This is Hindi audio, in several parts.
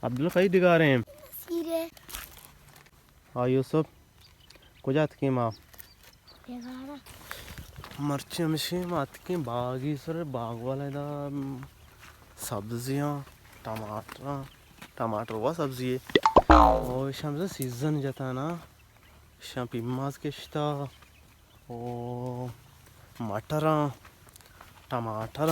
Abdullah kayı digarem. Sire. Yusuf. Kujat ki ma. Digara. मर्ची मशी मात की बागी सर बाग वाला दा सब्जियां टमाटर वो सब्जी है और शाम से सीजन जाता ना शाम पिम्मास के शिता ओ मटर टमाटर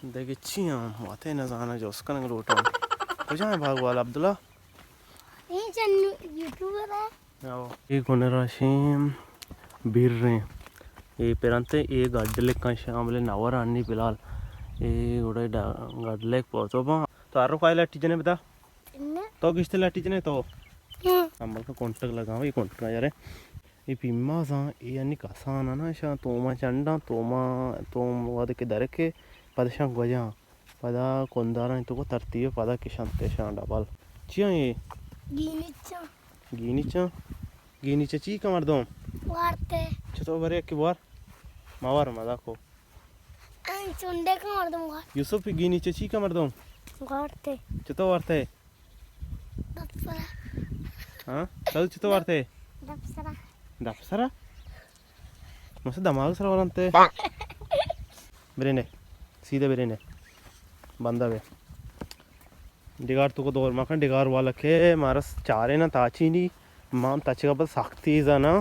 देखिए चियां माते न जाना जो उसका नंग रोटा कुछ है बाग वाला अब्दुल्ला ये चन्नू यूट्यूबर है ये कौन राशिम बीर रहे ये पेरंते ये गड्डलेक शामले नवर अन्नी फिलहाल ये उड़े गड्डलेक पहुंचो बा तो आरो काय लट्टी जने बता तो किसते लट्टी जने तो हम का कांटेक्ट लगाओ ये कांटेक्ट यार ये पिम्मा सा ये अन्नी कसाना ना शा तोमा चंडा तोम वाद के दर के पदशा गजा पदा कोंदारा तो को तरतीब पदा के शांते शा डबल चिया ये गिनीचा ची कमर दो वारते चतो बरे के बार मावार मदा को चुंडे का मार दूंगा यूसुफ गिनीचा ची कमर दो वारते चतो वारते दपसरा हाँ चल चतो वारते दपसरा दपसरा मस्त दमाग सर वारंते बेरेने सीधे बेरेने बंदा बे डिगार तो को दौर माखन डिगार वाला के मारस चारे ना ताची नी माम तच्चा बस सख्ती जाना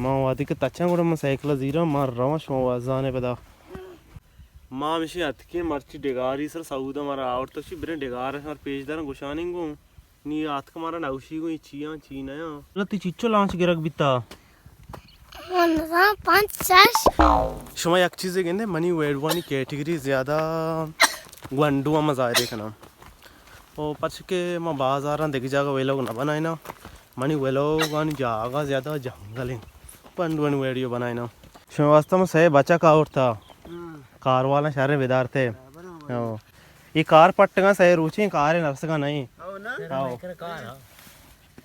माँ वादी के तच्चा गुड़ा मैं साइकिल जीरा मार रवा शो वाजाने पता माँ मिशी अतके मर्ची डिगारी सर साउदा मारा और तो शी बिरे डिगार है और पेजदार गुशानिंग को नी आत का मारा नौशी को चिया चीना या लती चिच्चो लांच गिरक बिता मनसा 5-6 शुमा एक चीज़ है कहने मनी वेडवानी कैटेगरी ज़्यादा गुंडुआ मज़ा देखना ओ पछ के माँ बाज़ार देखी जागा वे लोग ना बनाए ना मनी वे लोग जागा ज़्यादा जंगल है पंडवन वीडियो बनाए ना शुमा वास्तव में सही बच्चा का और था कार वाला शहर बेदार थे ये कार पट्टगा सही रुचि कार है नर्स का नहीं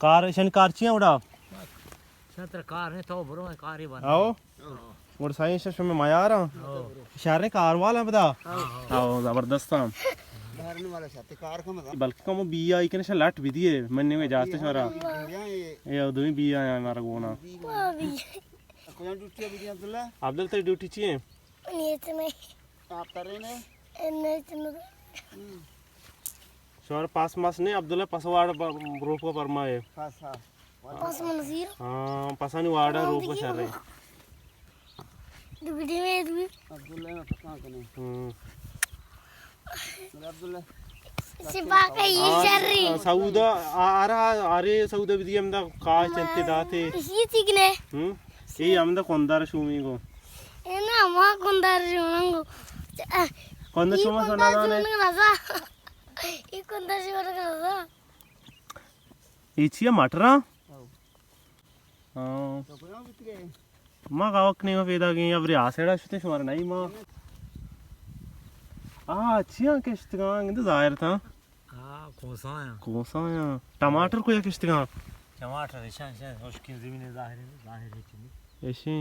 कार शन कार चिया उड़ा कार है तो बरो कार ही बना आओ और साइंस शश में माया रहा शहर ने कार वाला बता आओ जबरदस्त बल्कि कम बिया आई के लट भी दिए मन्ने में जाते छोरा ये दो ही बिया है हमारा गोना अब्दुल तेरी ड्यूटी चाहिए आप कर रहे हैं शोर पास मास नहीं अब्दुल्ला पसवाड़ रूप को फरमाए पास मनसीर हाँ पसानी वाड़ा रूप को शर रहे दुबड़ी में अब्दुल्ला सिपा का ये शर्री सऊदा अरे सऊदा भी दिया हमदा का चलते दाते ये चिकने ये हमदा कोंदार शूमी को ये ना मां कोंदार शूमंगो कोंदार शूमा सोना दाने ये कोंदार शूमा का ये चिया मटरा हाँ माँ गावक नहीं हो पैदा की अब रियासत शुते शुमार नहीं माँ चिया किश्तगां इंदे जाहिर था हां कोसा या टमाटर को या किश्तगां टमाटर शान उसकी जमीन जाहिर है ऐसे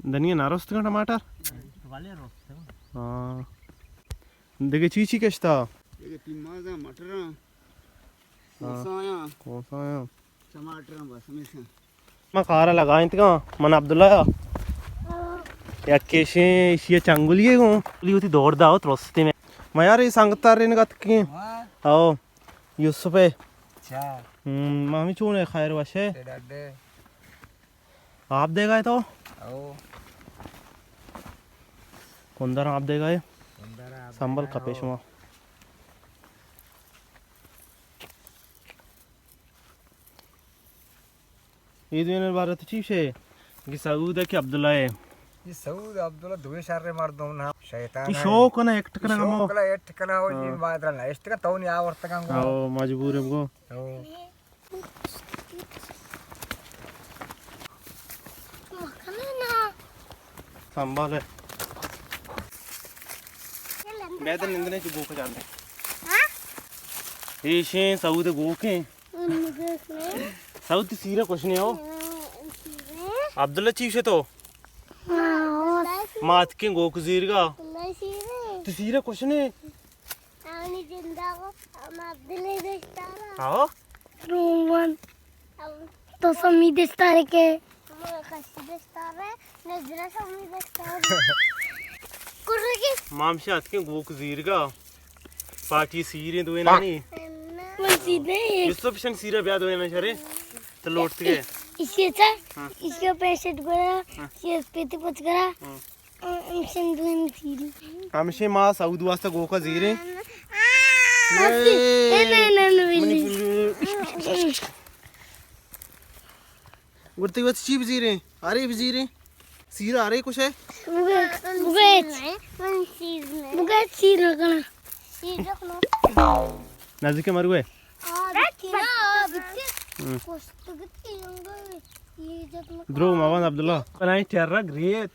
धनिया ना रोस्ट का टमाटर वाले रोस्ट हाँ देखिए चीची किश्ता ये पिम्मा मटर कोसा या टमाटर बस हमेशा मैं कारा लगा इंतका मन अब्दुल्ला या केशे ये चंगुलिए को ली होती दौड़ दाओ रोस्ते में मैं यार ये संगतार रे नगत की आओ यूसुफ है अच्छा मामी चूने खैर वशे आप देगा तो आओ कुंदर आप देगा ये संबल कपेशमा ये दिन बार तो चीफ है कि सऊद है कि अब्दुल्ला है ये सऊद अब्दुल्ला दुए शारे मार दो ना शैतान कि शौक ना एक्ट करना हम कला एक्ट कला हो जी बात ना इष्ट का तो नहीं आवरत का ओ मजबूर है वो संभाल है बेदन निंदने की गोख जानते हां ये शे सऊद गोखे सऊद सीरा कुछ नहीं हो अब्दुल्ला चीफ है तो मात के गोख जीरगा तो सीरा कुछ नहीं Ani zindago, Abdullah destara. आओ Roman. तो समी दस्तारे के हमारा कशी दस्तारे नजरा समी दस्तारे कुर्की मामशा के गोक जीरगा पार्टी सीरे दोए नानी मस्जिद है यूसुफ शन सीरा ब्याह दोए ना शरे तो लौट के इसके था इसके पैसे गया ये पेटी पच गया इंशन दोन सीरी हमशे मां सऊद वास्ता गोका जीरे गुर्ती वत चीप जीरे अरे वजीरे सीरा अरे कुछ है मुगे सीर रखना नजदीक के मरुए द्रो मावन अब्दुल्ला बनाई terra great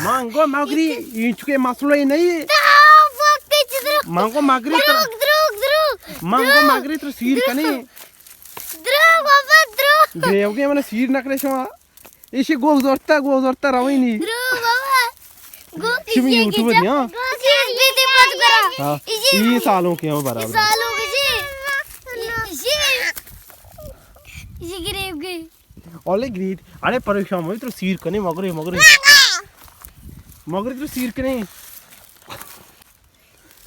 mango magri inchuke maslo नहीं mango magri mango magri तो सीर कने ग्रेवगे मला सीर नकरे शमा इशी गोग जोरता रावईनी शिमी यूट्यूब में हां हां ये सालों के हो बराबर ओले ग्रीट अरे परेशान हो तो सीर कने मगरे तो सीर कने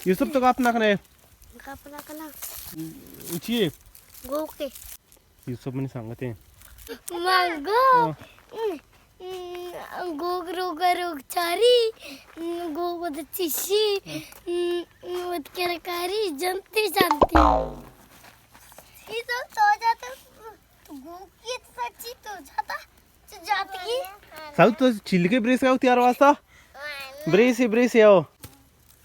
ये सब तो आप ना कने उचिए गोके ये सब मैंने सांगते हैं मांगो गोग रोग चारी गोग चिशी करकारी जनती ये तो जाता गोग की सच्ची तो जाती की साउथ तो चिल्के ब्रेस का तैयार वास्ता ब्रेस आओ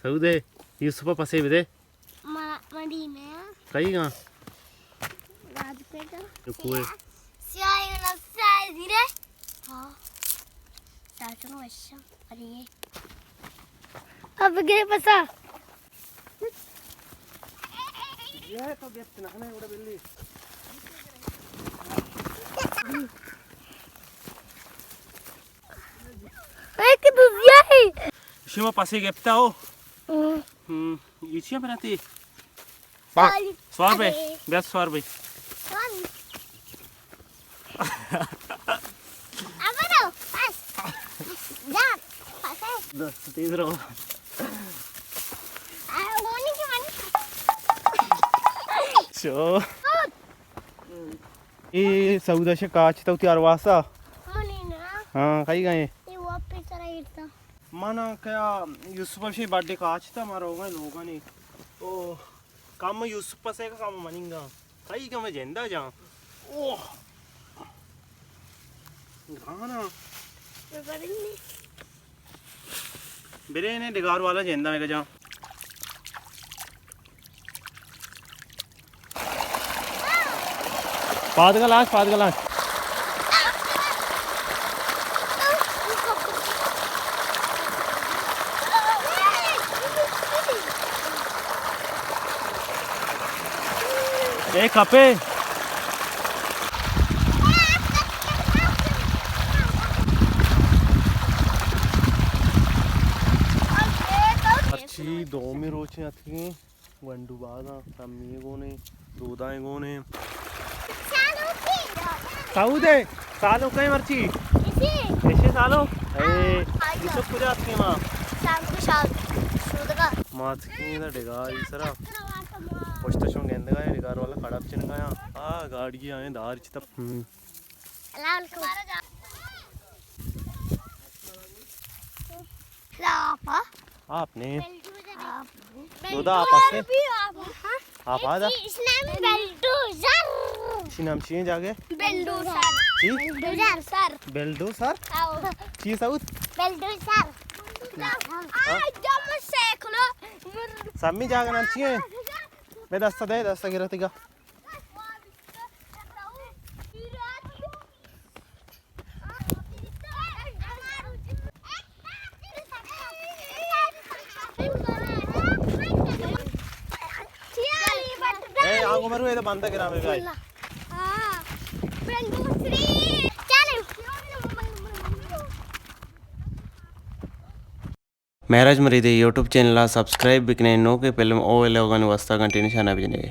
साउथ है यूसुफ पसे दे मंडी में कहीं कहाँ राजपेट कुए सियाई ना सियाई धीरे हाँ चाचू अच्छा अरे ये अब गिरे पसा ये तो गेट ना है उड़ा बिल्ली एक दूसरा है शिमा पासे गेप्ता हो ये चिया बनाती स्वार भाई बेस्ट स्वार भाई तेज रहो चो ये सऊदा से काच तो तैयार वासा हाँ कहीं गए माना क्या यूसुफ से बर्थडे काच था मारा होगा लोगों ने ओ काम यूसुफ से का काम मनिंगा कहीं का मैं जेंदा जा ओह गाना बेरे ने डिगार वाला जेंदा मेरे जा पाद का लाश ए कपे अच्छी दो में रोचे आती वंडू बादा तम्मी गोने दूधाए गोने साउदे सालो कहीं मर्ची ऐसे सालो ए ये सब पूजा आती मां माच की ना डिगार इसरा पोस्ट शो गेंद गए डिगार वाला खड़ाप चिन गया आ गाड़ी आए दार च तब लाल को आपने दोदा आपस में आप आदा इसनाम बेल्डोजर शिनाम ची जागे बेल्डोजर बेल्डोजर बेल्डोसर ची साउथ बेल्डोजर आई जम सेखलो सम्मी जागे नाम ची मैं दस्ता गिरा तिगा आगो मरु ये तो बंद गिरा मेरे भाई हां बेल्डोसरी चल महाराज मरी यूट्यूब चैनल सब्सक्राइब बिकने नो के पहले ओ लोग वस्ता कंटिन्यू शाना बिजने